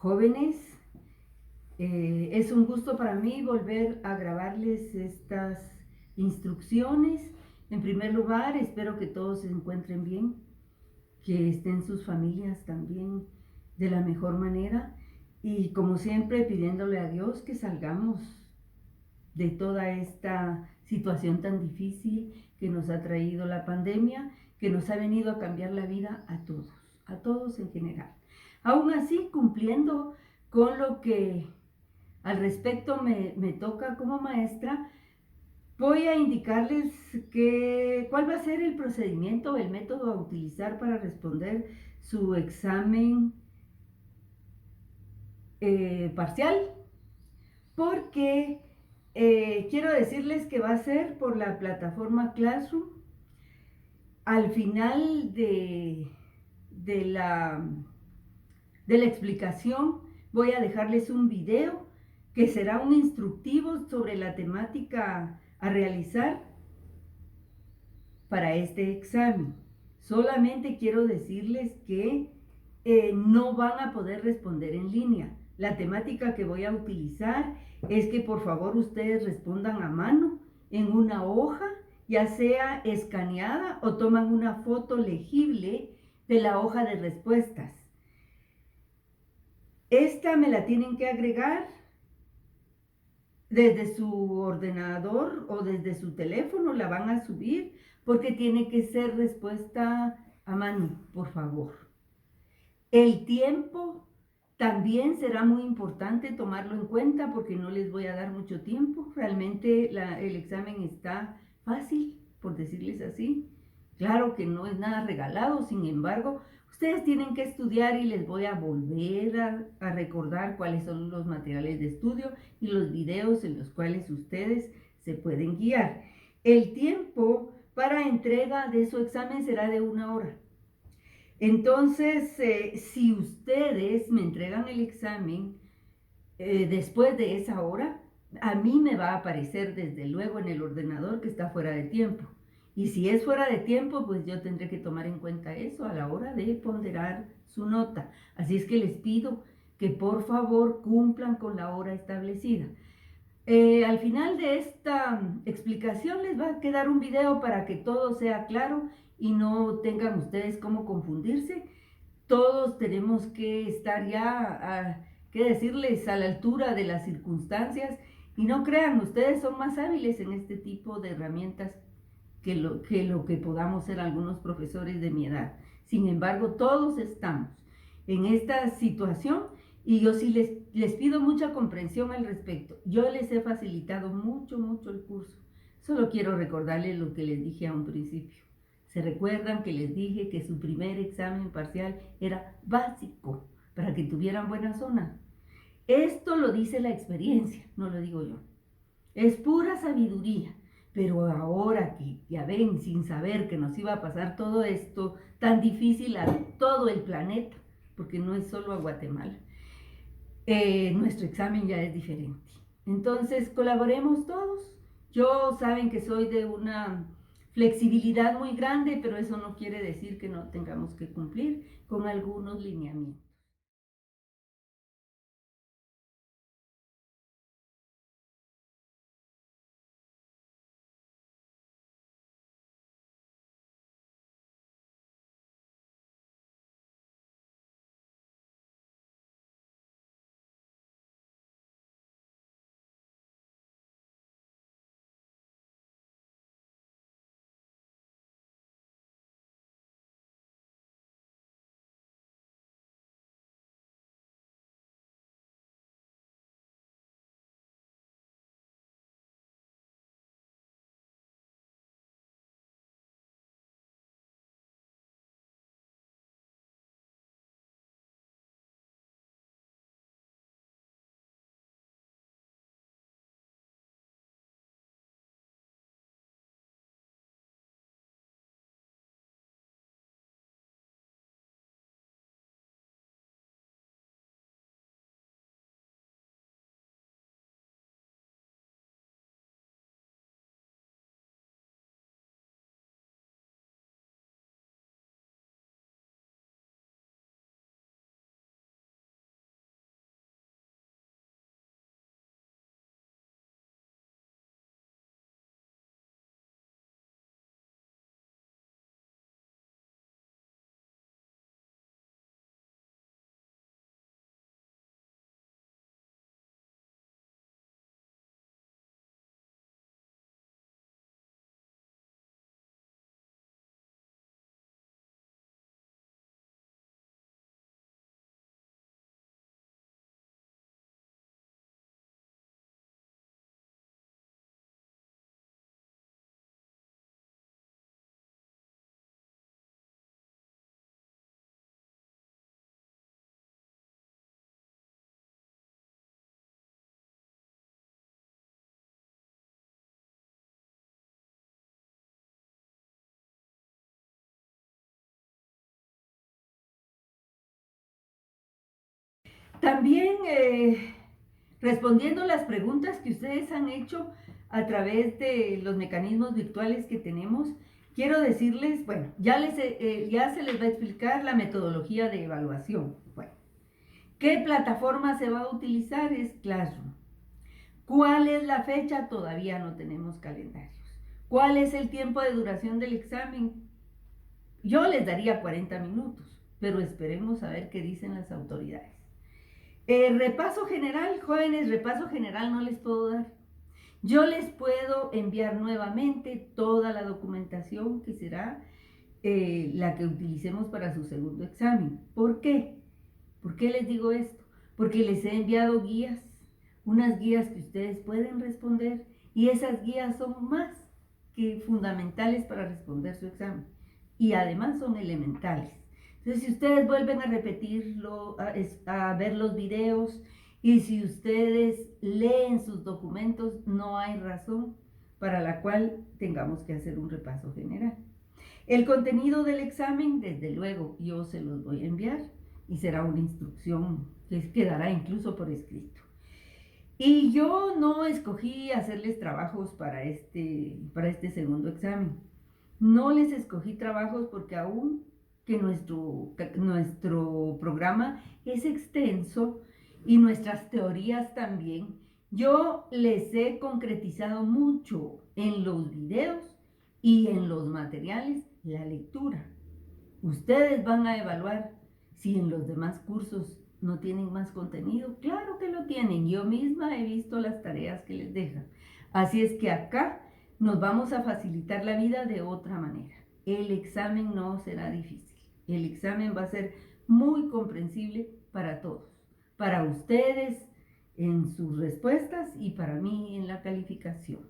jóvenes, es un gusto para mí volver a grabarles estas instrucciones. En primer lugar, espero que todos se encuentren bien, que estén sus familias también de la mejor manera y como siempre pidiéndole a Dios que salgamos de toda esta situación tan difícil que nos ha traído la pandemia, que nos ha venido a cambiar la vida a todos en general. Aún así, cumpliendo con lo que al respecto me toca como maestra, voy a indicarles cuál va a ser el procedimiento, el método a utilizar para responder su examen parcial, porque quiero decirles que va a ser por la plataforma Classroom. Al final de la explicación voy a dejarles un video que será un instructivo sobre la temática a realizar para este examen. Solamente quiero decirles que no van a poder responder en línea. La temática que voy a utilizar es que por favor ustedes respondan a mano en una hoja, ya sea escaneada o toman una foto legible de la hoja de respuestas. Esta me la tienen que agregar desde su ordenador o desde su teléfono, la van a subir porque tiene que ser respuesta a mano, por favor. El tiempo también será muy importante tomarlo en cuenta porque no les voy a dar mucho tiempo. Realmente el examen está fácil, por decirles así. Claro que no es nada regalado, sin embargo, ustedes tienen que estudiar y les voy a volver a recordar cuáles son los materiales de estudio y los videos en los cuales ustedes se pueden guiar. El tiempo para entrega de su examen será de 1 hora. Entonces, si ustedes me entregan el examen después de esa hora, a mí me va a aparecer desde luego en el ordenador que está fuera de tiempo. Y si es fuera de tiempo, pues yo tendré que tomar en cuenta eso a la hora de ponderar su nota. Así es que les pido que por favor cumplan con la hora establecida. Al final de esta explicación les va a quedar un video para que todo sea claro y no tengan ustedes cómo confundirse. Todos tenemos que estar ya, qué decirles, a la altura de las circunstancias y no crean, ustedes son más hábiles en este tipo de herramientas que lo que podamos ser algunos profesores de mi edad. Sin embargo, todos estamos en esta situación y yo sí les pido mucha comprensión al respecto. Yo les he facilitado mucho, mucho el curso. Solo quiero recordarles lo que les dije a un principio. ¿Se recuerdan que les dije que su primer examen parcial era básico para que tuvieran buena zona? Esto lo dice la experiencia, no lo digo yo. Es pura sabiduría. Pero ahora que ya ven, sin saber que nos iba a pasar todo esto tan difícil a todo el planeta, porque no es solo a Guatemala, nuestro examen ya es diferente. Entonces, colaboremos todos. Yo saben que soy de una flexibilidad muy grande, pero eso no quiere decir que no tengamos que cumplir con algunos lineamientos. También respondiendo las preguntas que ustedes han hecho a través de los mecanismos virtuales que tenemos, quiero decirles, bueno, ya se les va a explicar la metodología de evaluación. Bueno, ¿qué plataforma se va a utilizar? Es Classroom. ¿Cuál es la fecha? Todavía no tenemos calendarios. ¿Cuál es el tiempo de duración del examen? Yo les daría 40 minutos, pero esperemos a ver qué dicen las autoridades. Repaso general, jóvenes, repaso general no les puedo dar. Yo les puedo enviar nuevamente toda la documentación que será la que utilicemos para su segundo examen. ¿Por qué? ¿Por qué les digo esto? Porque les he enviado guías, unas guías que ustedes pueden responder y esas guías son más que fundamentales para responder su examen y además son elementales. Entonces, si ustedes vuelven a repetirlo, a ver los videos y si ustedes leen sus documentos, no hay razón para la cual tengamos que hacer un repaso general. El contenido del examen, desde luego, yo se los voy a enviar y será una instrucción que quedará incluso por escrito. Y yo no escogí hacerles trabajos para este segundo examen. No les escogí trabajos porque aún que nuestro programa es extenso y nuestras teorías también, yo les he concretizado mucho en los videos y en los materiales la lectura. Ustedes van a evaluar si en los demás cursos no tienen más contenido. Claro que lo tienen. Yo misma he visto las tareas que les dejan. Así es que acá nos vamos a facilitar la vida de otra manera. El examen no será difícil. El examen va a ser muy comprensible para todos. Para ustedes en sus respuestas y para mí en la calificación.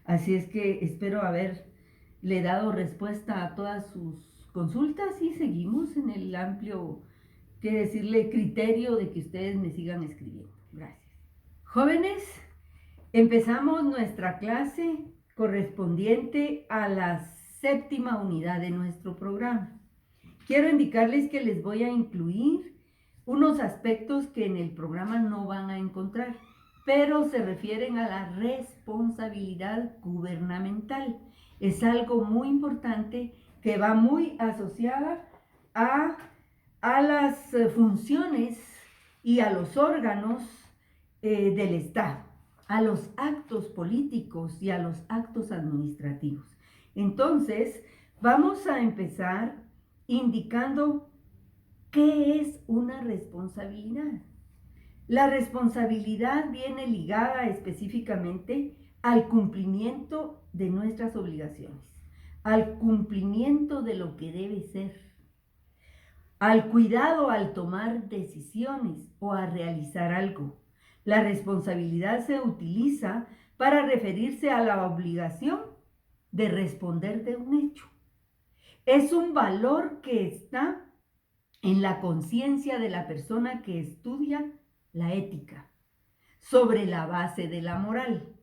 Así es que espero haberle dado respuesta a todas sus consultas y seguimos en el amplio, que decirle, criterio de que ustedes me sigan escribiendo. Gracias. Jóvenes, empezamos nuestra clase correspondiente a la 7ª unidad de nuestro programa. Quiero indicarles que les voy a incluir unos aspectos que en el programa no van a encontrar, pero se refieren a la responsabilidad gubernamental. Es algo muy importante que va muy asociada a las funciones y a los órganos del Estado, a los actos políticos y a los actos administrativos. Entonces, vamos a empezar indicando qué es una responsabilidad. La responsabilidad viene ligada específicamente al cumplimiento de nuestras obligaciones, al cumplimiento de lo que debe ser, al cuidado al tomar decisiones o a realizar algo. La responsabilidad se utiliza para referirse a la obligación de responder de un hecho. Es un valor que está en la conciencia de la persona que estudia la ética, sobre la base de la moral.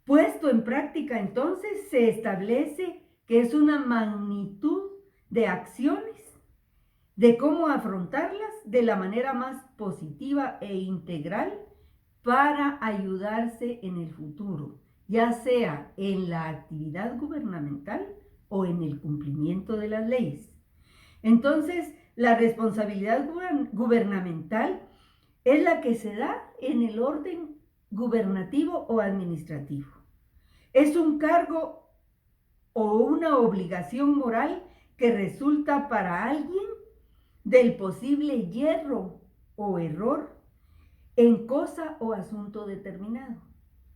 Puesto en práctica, entonces, se establece que es una magnitud de acciones, de cómo afrontarlas de la manera más positiva e integral para ayudarse en el futuro, ya sea en la actividad gubernamental o en el cumplimiento de las leyes. Entonces, la responsabilidad gubernamental es la que se da en el orden gubernativo o administrativo. Es un cargo o una obligación moral que resulta para alguien del posible yerro o error en cosa o asunto determinado.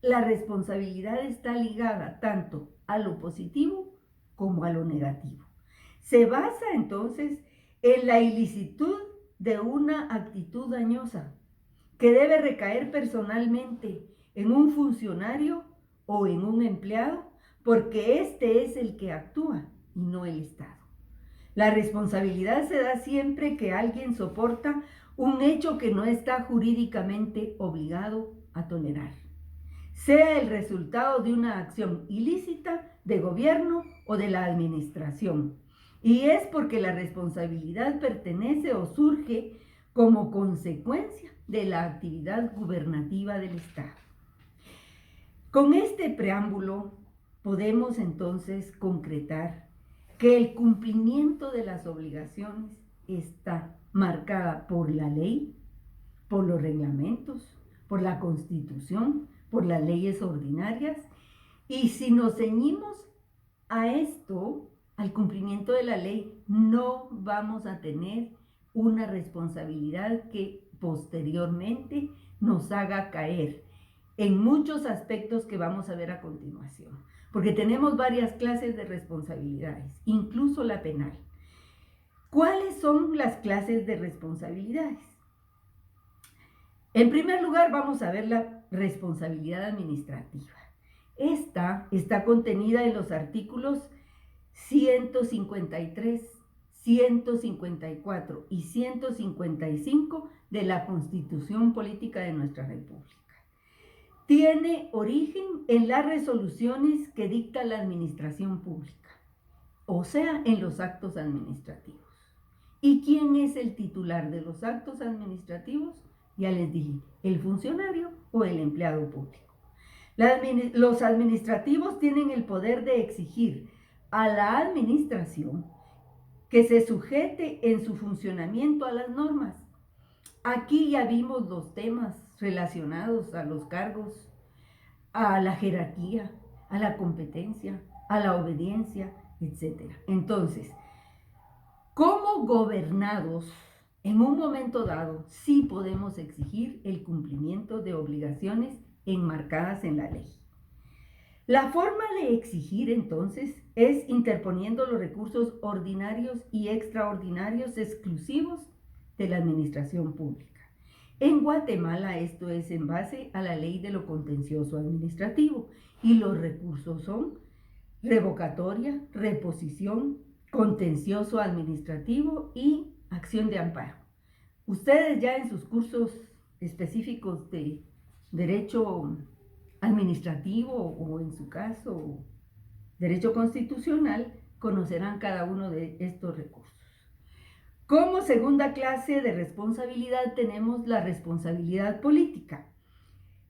La responsabilidad está ligada tanto a lo positivo como a lo negativo. Se basa entonces en la ilicitud de una actitud dañosa que debe recaer personalmente en un funcionario o en un empleado, porque este es el que actúa y no el Estado. La responsabilidad se da siempre que alguien soporta un hecho que no está jurídicamente obligado a tolerar, sea el resultado de una acción ilícita de gobierno o de la administración. Y es porque la responsabilidad pertenece o surge como consecuencia de la actividad gubernativa del Estado. Con este preámbulo podemos entonces concretar que el cumplimiento de las obligaciones está marcada por la ley, por los reglamentos, por la Constitución, por las leyes ordinarias, y si nos ceñimos a esto, al cumplimiento de la ley, no vamos a tener una responsabilidad que posteriormente nos haga caer en muchos aspectos que vamos a ver a continuación, porque tenemos varias clases de responsabilidades, incluso la penal. ¿Cuáles son las clases de responsabilidades? En primer lugar, vamos a ver la responsabilidad administrativa. Esta está contenida en los artículos 153, 154 y 155 de la Constitución Política de nuestra República. Tiene origen en las resoluciones que dicta la administración pública, o sea, en los actos administrativos. ¿Y quién es el titular de los actos administrativos? Ya les dije, el funcionario o el empleado público. Los administrativos tienen el poder de exigir a la administración que se sujete en su funcionamiento a las normas. Aquí ya vimos los temas relacionados a los cargos, a la jerarquía, a la competencia, a la obediencia, etc. Entonces, como gobernados, en un momento dado, sí podemos exigir el cumplimiento de obligaciones enmarcadas en la ley. La forma de exigir, entonces, es interponiendo los recursos ordinarios y extraordinarios exclusivos de la administración pública. En Guatemala esto es en base a la ley de lo contencioso administrativo y los recursos son revocatoria, reposición, contencioso administrativo y acción de amparo. Ustedes ya en sus cursos específicos de derecho administrativo o en su caso derecho constitucional conocerán cada uno de estos recursos. Como segunda clase de responsabilidad tenemos la responsabilidad política.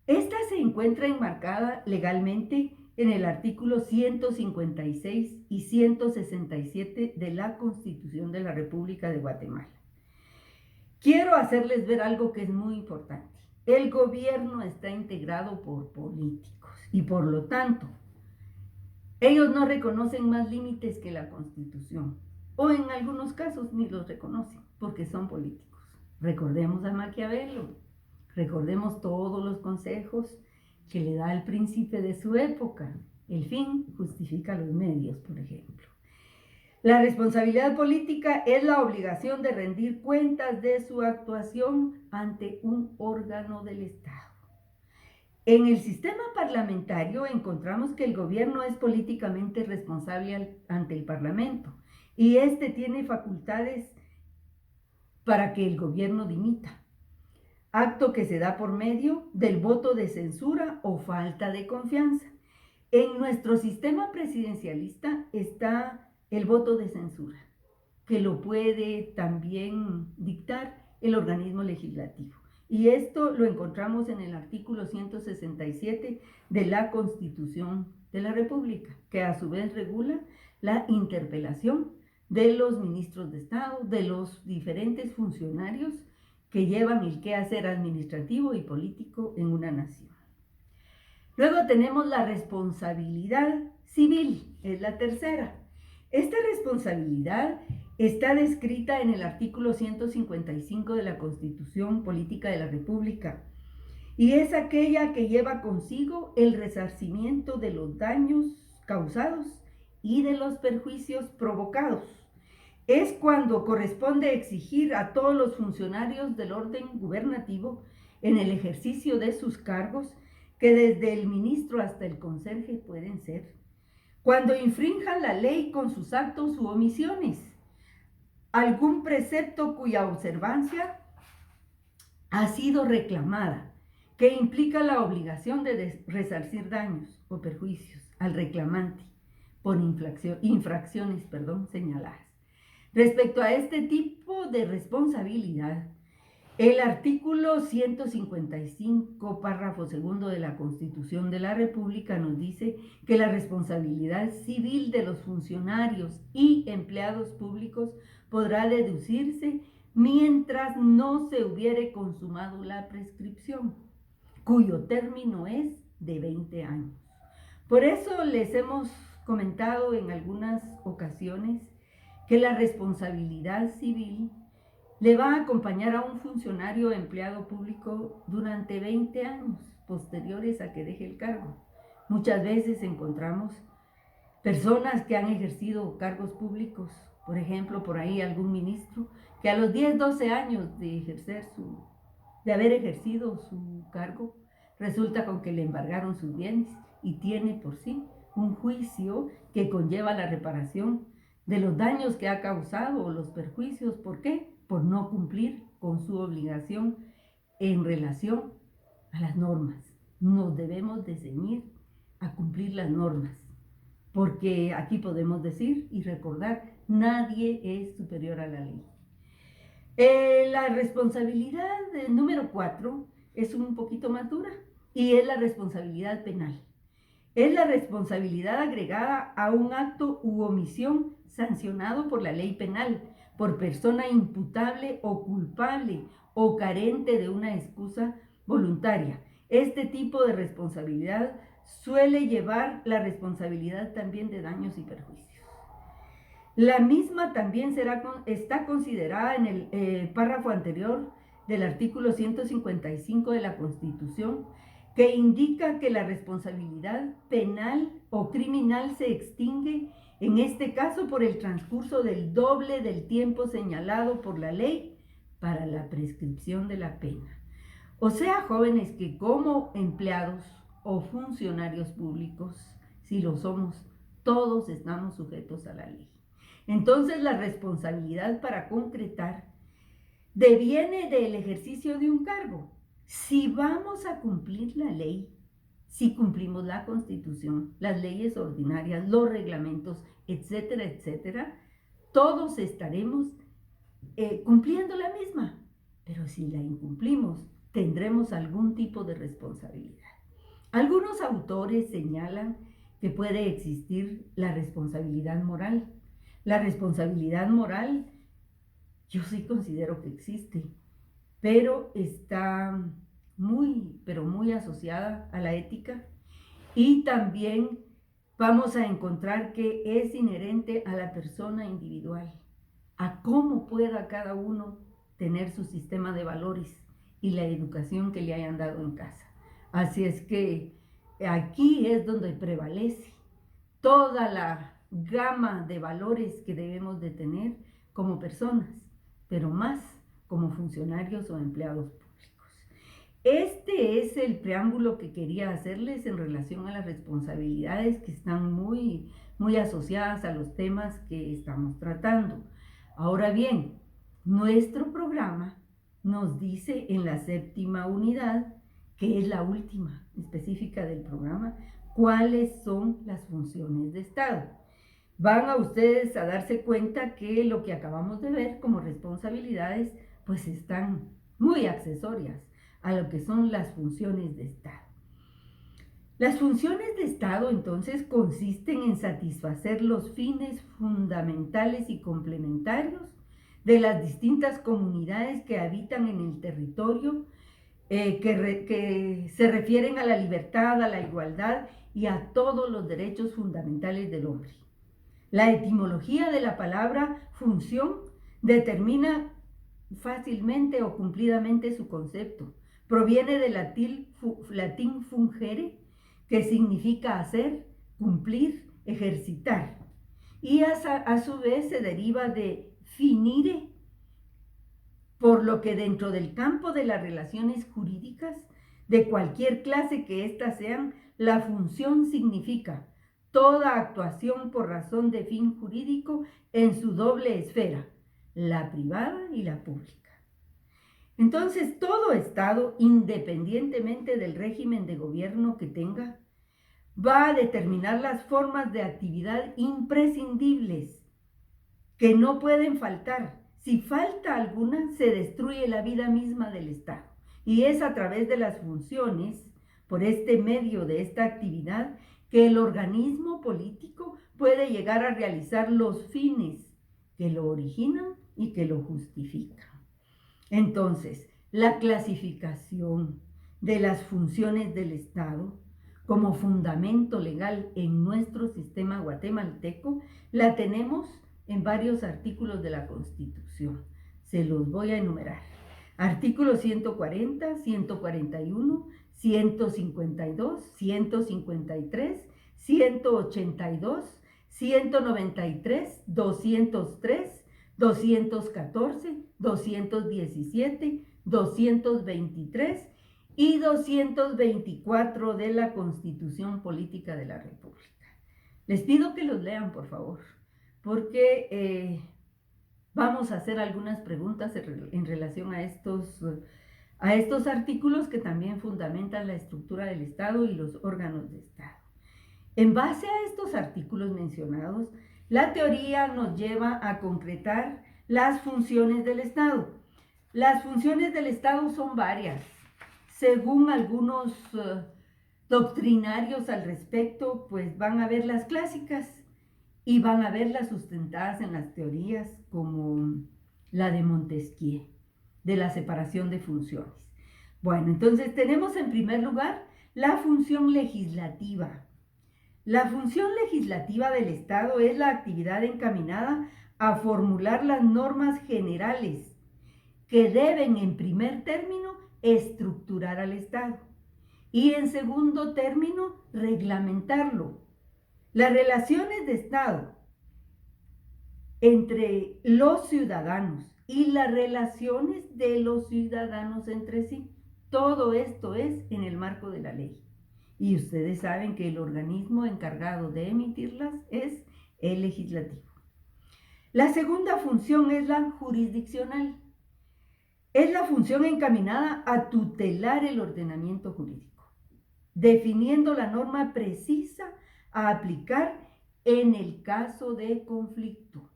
Esta se encuentra enmarcada legalmente en el artículo 156 y 167 de la Constitución de la República de Guatemala. Quiero hacerles ver algo que es muy importante. El gobierno está integrado por políticos y por lo tanto, ellos no reconocen más límites que la Constitución o en algunos casos ni los reconocen porque son políticos. Recordemos a Maquiavelo, recordemos todos los consejos que le da al príncipe de su época. El fin justifica los medios, por ejemplo. La responsabilidad política es la obligación de rendir cuentas de su actuación ante un órgano del Estado. En el sistema parlamentario encontramos que el gobierno es políticamente responsable ante el Parlamento y este tiene facultades para que el gobierno dimita, acto que se da por medio del voto de censura o falta de confianza. En nuestro sistema presidencialista está el voto de censura, que lo puede también dictar el organismo legislativo. Y esto lo encontramos en el artículo 167 de la Constitución de la República, que a su vez regula la interpelación de los ministros de Estado, de los diferentes funcionarios que llevan el quehacer administrativo y político en una nación. Luego tenemos la responsabilidad civil, es la tercera. Esta responsabilidad está descrita en el artículo 155 de la Constitución Política de la República y es aquella que lleva consigo el resarcimiento de los daños causados y de los perjuicios provocados. Es cuando corresponde exigir a todos los funcionarios del orden gubernativo en el ejercicio de sus cargos, que desde el ministro hasta el conserje pueden ser, cuando infrinjan la ley con sus actos u omisiones, algún precepto cuya observancia ha sido reclamada, que implica la obligación de resarcir daños o perjuicios al reclamante por infracciones señaladas. Respecto a este tipo de responsabilidad, El artículo 155, párrafo segundo de la Constitución de la República nos dice que la responsabilidad civil de los funcionarios y empleados públicos podrá deducirse mientras no se hubiere consumado la prescripción, cuyo término es de 20 años. Por eso les hemos comentado en algunas ocasiones que la responsabilidad civil le va a acompañar a un funcionario o empleado público durante 20 años posteriores a que deje el cargo. Muchas veces encontramos personas que han ejercido cargos públicos, por ejemplo, por ahí algún ministro, que a los 10, 12 años de haber ejercido su cargo, resulta con que le embargaron sus bienes y tiene por sí un juicio que conlleva la reparación de los daños que ha causado o los perjuicios. ¿Por qué? Por no cumplir con su obligación en relación a las normas. Nos debemos de ceñir a cumplir las normas, porque aquí podemos decir y recordar, nadie es superior a la ley. La responsabilidad número 4 es un poquito más dura y es la responsabilidad penal. Es la responsabilidad agregada a un acto u omisión sancionado por la ley penal, por persona imputable o culpable o carente de una excusa voluntaria. Este tipo de responsabilidad suele llevar la responsabilidad también de daños y perjuicios. La misma también está considerada en el párrafo anterior del artículo 155 de la Constitución, que indica que la responsabilidad penal o criminal se extingue, en este caso por el transcurso del doble del tiempo señalado por la ley para la prescripción de la pena. O sea, jóvenes, que como empleados o funcionarios públicos, si lo somos, todos estamos sujetos a la ley. Entonces, la responsabilidad para concretar deviene del ejercicio de un cargo. Si vamos a cumplir la ley, si cumplimos la Constitución, las leyes ordinarias, los reglamentos, etcétera, etcétera, todos estaremos cumpliendo la misma. Pero si la incumplimos, tendremos algún tipo de responsabilidad. Algunos autores señalan que puede existir la responsabilidad moral. La responsabilidad moral, yo sí considero que existe, pero está muy asociada a la ética, y también vamos a encontrar que es inherente a la persona individual, a cómo pueda cada uno tener su sistema de valores y la educación que le hayan dado en casa. Así es que aquí es donde prevalece toda la gama de valores que debemos de tener como personas, pero más como funcionarios o empleados públicos. Este es el preámbulo que quería hacerles en relación a las responsabilidades que están muy asociadas a los temas que estamos tratando. Ahora bien, nuestro programa nos dice en la 7ª unidad, que es la última específica del programa, cuáles son las funciones de Estado. Van a ustedes a darse cuenta que lo que acabamos de ver como responsabilidades, pues están muy accesorias a lo que son las funciones de Estado. Las funciones de Estado entonces consisten en satisfacer los fines fundamentales y complementarios de las distintas comunidades que habitan en el territorio, que se refieren a la libertad, a la igualdad y a todos los derechos fundamentales del hombre. La etimología de la palabra función determina fácilmente o cumplidamente su concepto. Proviene del latín fungere, que significa hacer, cumplir, ejercitar. Y a su vez se deriva de finire, por lo que dentro del campo de las relaciones jurídicas, de cualquier clase que éstas sean, la función significa toda actuación por razón de fin jurídico en su doble esfera, la privada y la pública. Entonces, todo Estado, independientemente del régimen de gobierno que tenga, va a determinar las formas de actividad imprescindibles que no pueden faltar Si falta alguna, se destruye la vida misma del Estado. Y es a través de las funciones, por este medio de esta actividad, que el organismo político puede llegar a realizar los fines que lo originan y que lo justifican. Entonces, la clasificación de las funciones del Estado como fundamento legal en nuestro sistema guatemalteco la tenemos en varios artículos de la Constitución. Se los voy a enumerar. Artículos 140, 141, 152, 153, 182, 193, 203, 214, 217, 223 y 224 de la Constitución Política de la República. Les pido que los lean, por favor, porque vamos a hacer algunas preguntas en relación a estos artículos que también fundamentan la estructura del Estado y los órganos de Estado. En base a estos artículos mencionados, la teoría nos lleva a concretar las funciones del Estado. Las funciones del Estado son varias. Según algunos doctrinarios al respecto, pues van a ver las clásicas y van a ver las sustentadas en las teorías como la de Montesquieu, de la separación de funciones. Bueno, entonces tenemos en primer lugar la función legislativa. La función legislativa del Estado es la actividad encaminada a formular las normas generales que deben, en primer término, estructurar al Estado y, en segundo término, reglamentarlo. Las relaciones de Estado entre los ciudadanos y las relaciones de los ciudadanos entre sí, todo esto es en el marco de la ley. Y ustedes saben que el organismo encargado de emitirlas es el legislativo. La segunda función es la jurisdiccional. Es la función encaminada a tutelar el ordenamiento jurídico, definiendo la norma precisa a aplicar en el caso de conflicto.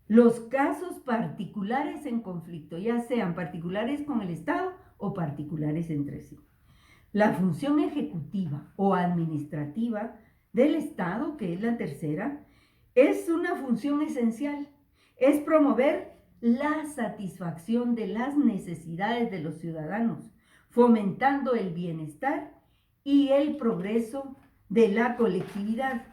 Los casos particulares en conflicto, ya sean particulares con el Estado o particulares entre sí. La función ejecutiva o administrativa del Estado, que es la tercera, es una función esencial. Es promover la satisfacción de las necesidades de los ciudadanos, fomentando el bienestar y el progreso de la colectividad.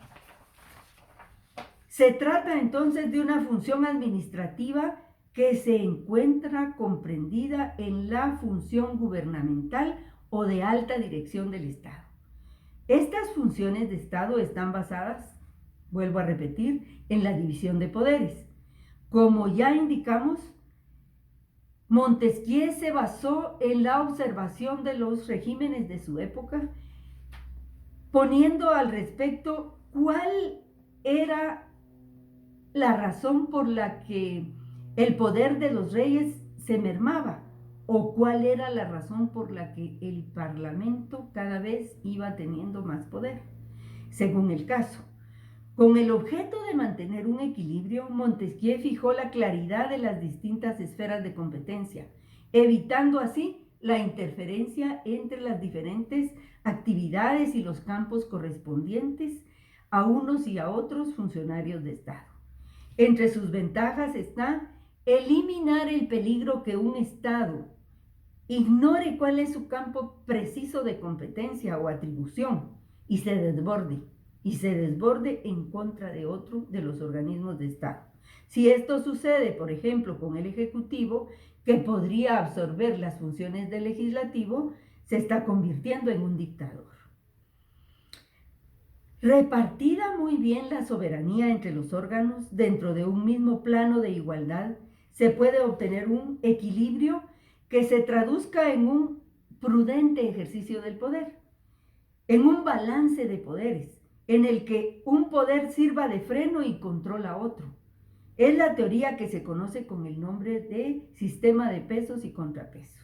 Se trata entonces de una función administrativa que se encuentra comprendida en la función gubernamental o de alta dirección del Estado. Estas funciones de Estado están basadas, vuelvo a repetir, en la división de poderes. Como ya indicamos, Montesquieu se basó en la observación de los regímenes de su época, poniendo al respecto cuál era la razón por la que el poder de los reyes se mermaba o cuál era la razón por la que el Parlamento cada vez iba teniendo más poder, según el caso. Con el objeto de mantener un equilibrio, Montesquieu fijó la claridad de las distintas esferas de competencia, evitando así la interferencia entre las diferentes actividades y los campos correspondientes a unos y a otros funcionarios de Estado. Entre sus ventajas está eliminar el peligro que un Estado ignore cuál es su campo preciso de competencia o atribución y se desborde en contra de otro de los organismos de Estado. Si esto sucede, por ejemplo, con el Ejecutivo, que podría absorber las funciones del Legislativo, se está convirtiendo en un dictador. Repartida muy bien la soberanía entre los órganos dentro de un mismo plano de igualdad, se puede obtener un equilibrio que se traduzca en un prudente ejercicio del poder, en un balance de poderes, en el que un poder sirva de freno y controla a otro. Es la teoría que se conoce con el nombre de sistema de pesos y contrapesos.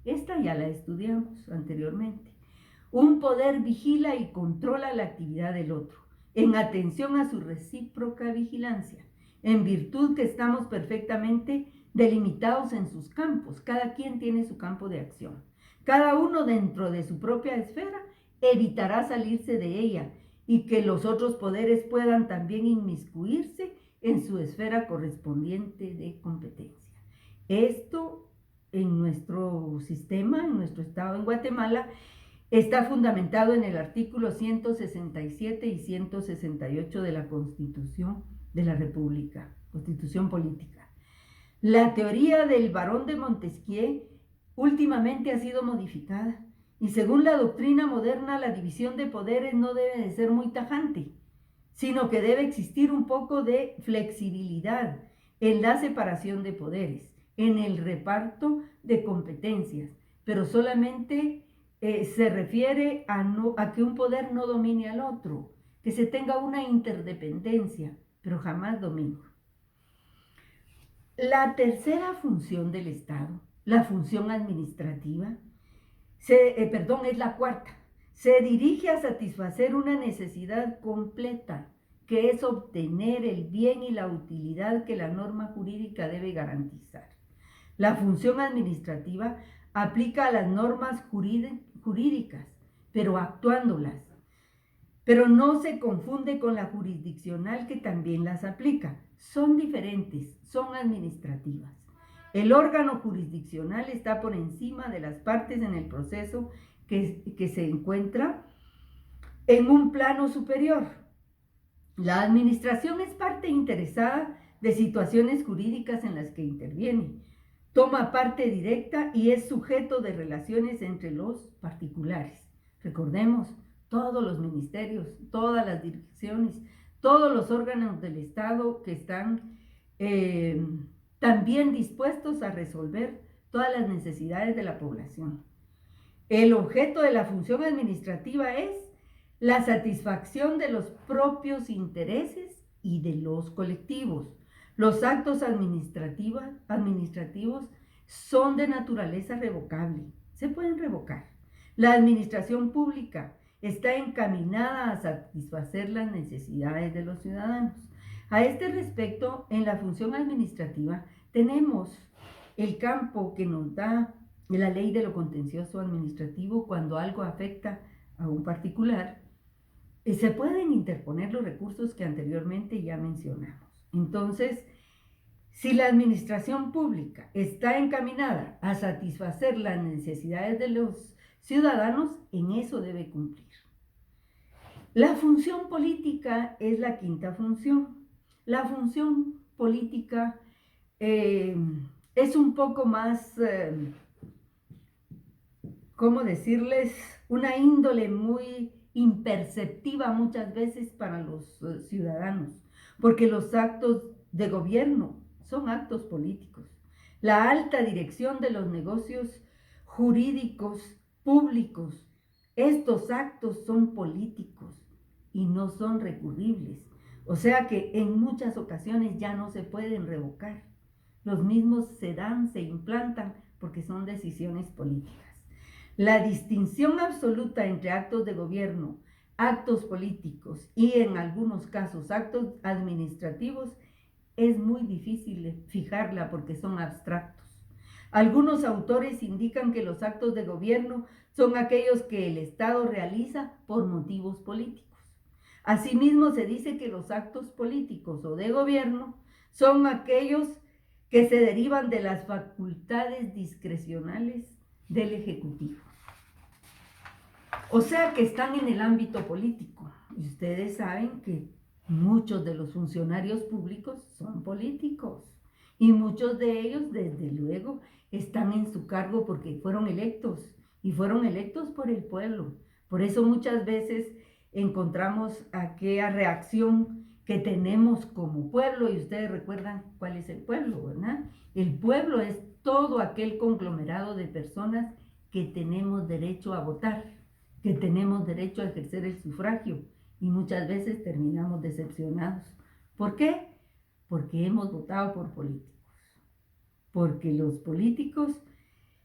Esta ya la estudiamos anteriormente. Un poder vigila y controla la actividad del otro, en atención a su recíproca vigilancia, en virtud que estamos perfectamente delimitados en sus campos. Cada quien tiene su campo de acción. Cada uno dentro de su propia esfera evitará salirse de ella y que los otros poderes puedan también inmiscuirse en su esfera correspondiente de competencia. Esto en nuestro sistema, en nuestro estado en Guatemala, está fundamentado en el artículo 167 y 168 de la Constitución de la República, Constitución Política. La teoría del Barón de Montesquieu últimamente ha sido modificada y según la doctrina moderna la división de poderes no debe de ser muy tajante, sino que debe existir un poco de flexibilidad en la separación de poderes, en el reparto de competencias, pero solamente se refiere a que un poder no domine al otro, que se tenga una interdependencia, pero jamás dominio. La tercera función del Estado, la función administrativa, es la cuarta. Se dirige a satisfacer una necesidad completa, que es obtener el bien y la utilidad que la norma jurídica debe garantizar. La función administrativa aplica a las normas jurídicas, pero actuándolas. Pero no se confunde con la jurisdiccional que también las aplica. Son diferentes, son administrativas. El órgano jurisdiccional está por encima de las partes en el proceso que se encuentra en un plano superior. La administración es parte interesada de situaciones jurídicas en las que interviene. Toma parte directa y es sujeto de relaciones entre los particulares. Recordemos, todos los ministerios, todas las direcciones, todos los órganos del Estado que están también dispuestos a resolver todas las necesidades de la población. El objeto de la función administrativa es la satisfacción de los propios intereses y de los colectivos. Los actos administrativos son de naturaleza revocable, se pueden revocar. La administración pública está encaminada a satisfacer las necesidades de los ciudadanos. A este respecto, en la función administrativa tenemos el campo que nos da la ley de lo contencioso administrativo cuando algo afecta a un particular. Se pueden interponer los recursos que anteriormente ya mencionamos. Entonces, si la administración pública está encaminada a satisfacer las necesidades de los ciudadanos, en eso debe cumplir. La función política es la quinta función. La función política es un poco más, ¿cómo decirles? Una índole muy imperceptiva muchas veces para los ciudadanos, porque los actos de gobierno son actos políticos. La alta dirección de los negocios jurídicos públicos, estos actos son políticos y no son recurribles. O sea que en muchas ocasiones ya no se pueden revocar. Los mismos se dan, se implantan porque son decisiones políticas. La distinción absoluta entre actos de gobierno, actos políticos y en algunos casos actos administrativos es muy difícil fijarla porque son abstractos. Algunos autores indican que los actos de gobierno son aquellos que el Estado realiza por motivos políticos. Asimismo, se dice que los actos políticos o de gobierno son aquellos que se derivan de las facultades discrecionales del Ejecutivo. O sea que están en el ámbito político. Y ustedes saben que muchos de los funcionarios públicos son políticos. Y muchos de ellos, desde luego, están en su cargo porque fueron electos. Y fueron electos por el pueblo. Por eso muchas veces encontramos aquella reacción que tenemos como pueblo. Y ustedes recuerdan cuál es el pueblo, ¿verdad? El pueblo es todo aquel conglomerado de personas que tenemos derecho a votar, que tenemos derecho a ejercer el sufragio y muchas veces terminamos decepcionados. ¿Por qué? Porque hemos votado por políticos. Porque los políticos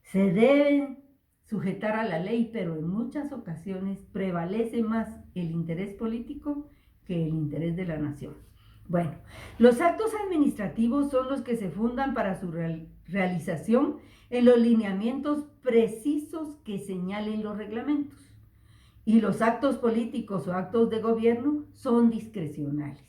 se deben sujetar a la ley, pero en muchas ocasiones prevalece más el interés político que el interés de la nación. Bueno, los actos administrativos son los que se fundan para su realización en los lineamientos precisos que señalen los reglamentos. Y los actos políticos o actos de gobierno son discrecionales,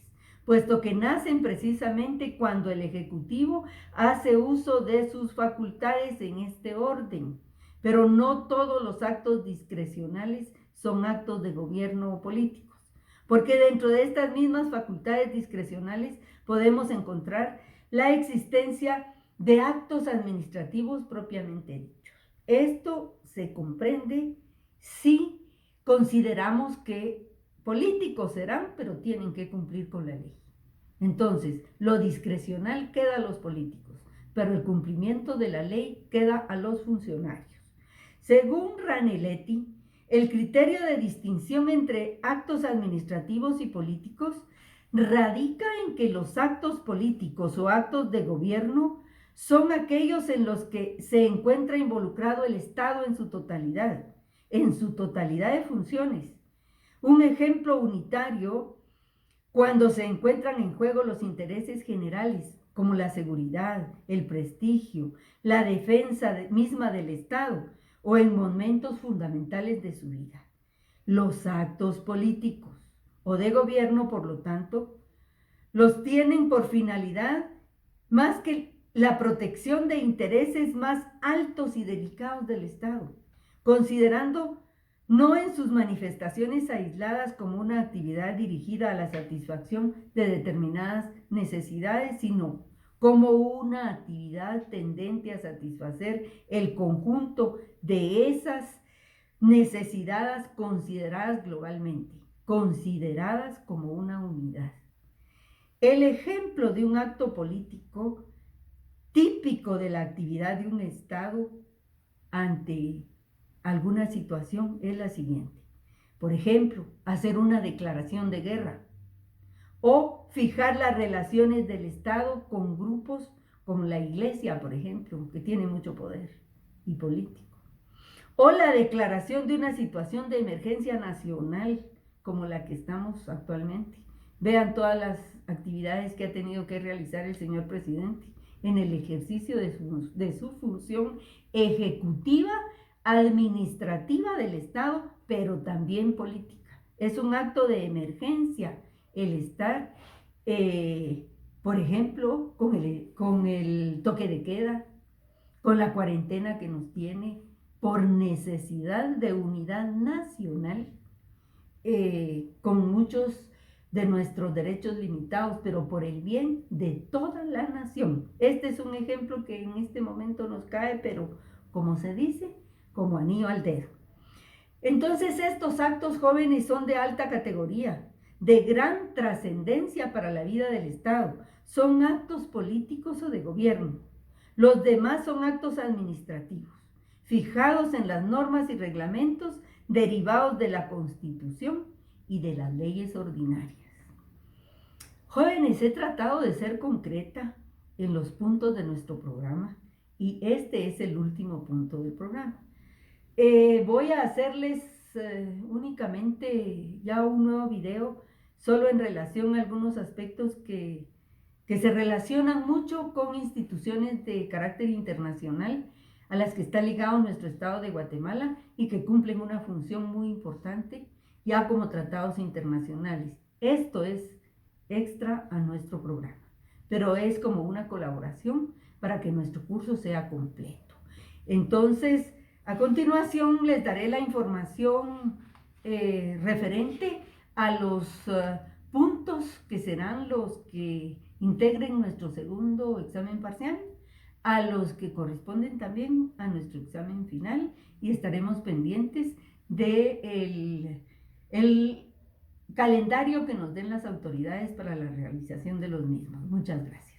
puesto que nacen precisamente cuando el Ejecutivo hace uso de sus facultades en este orden. Pero no todos los actos discrecionales son actos de gobierno o políticos, porque dentro de estas mismas facultades discrecionales podemos encontrar la existencia de actos administrativos propiamente dichos. Esto se comprende si consideramos que políticos serán, pero tienen que cumplir con la ley. Entonces, lo discrecional queda a los políticos, pero el cumplimiento de la ley queda a los funcionarios. Según Ranelletti, el criterio de distinción entre actos administrativos y políticos radica en que los actos políticos o actos de gobierno son aquellos en los que se encuentra involucrado el Estado en su totalidad de funciones. Un ejemplo unitario, cuando se encuentran en juego los intereses generales, como la seguridad, el prestigio, la defensa misma del Estado, o en momentos fundamentales de su vida. Los actos políticos o de gobierno, por lo tanto, los tienen por finalidad más que la protección de intereses más altos y delicados del Estado, considerando no en sus manifestaciones aisladas como una actividad dirigida a la satisfacción de determinadas necesidades, sino como una actividad tendente a satisfacer el conjunto de esas necesidades consideradas globalmente, consideradas como una unidad. El ejemplo de un acto político típico de la actividad de un Estado ante alguna situación es la siguiente. Por ejemplo, hacer una declaración de guerra o fijar las relaciones del Estado con grupos como la Iglesia, por ejemplo, que tiene mucho poder y político. O la declaración de una situación de emergencia nacional como la que estamos actualmente. Vean todas las actividades que ha tenido que realizar el señor presidente en el ejercicio de su función ejecutiva, administrativa del Estado, pero también política. Es un acto de emergencia el estar, por ejemplo, con el toque de queda, con la cuarentena que nos tiene, por necesidad de unidad nacional, con muchos de nuestros derechos limitados, pero por el bien de toda la nación. Este es un ejemplo que en este momento nos cae, pero como se dice, como anillo al dedo. Entonces estos actos jóvenes son de alta categoría, de gran trascendencia para la vida del Estado. Son actos políticos o de gobierno. Los demás son actos administrativos, fijados en las normas y reglamentos derivados de la Constitución y de las leyes ordinarias. Jóvenes, he tratado de ser concreta en los puntos de nuestro programa y este es el último punto del programa. Voy a hacerles únicamente ya un nuevo video solo en relación a algunos aspectos que se relacionan mucho con instituciones de carácter internacional a las que está ligado nuestro Estado de Guatemala y que cumplen una función muy importante ya como tratados internacionales. Esto es extra a nuestro programa, pero es como una colaboración para que nuestro curso sea completo. Entonces, a continuación les daré la información referente a los puntos que serán los que integren nuestro segundo examen parcial, a los que corresponden también a nuestro examen final, y estaremos pendientes de el calendario que nos den las autoridades para la realización de los mismos. Muchas gracias.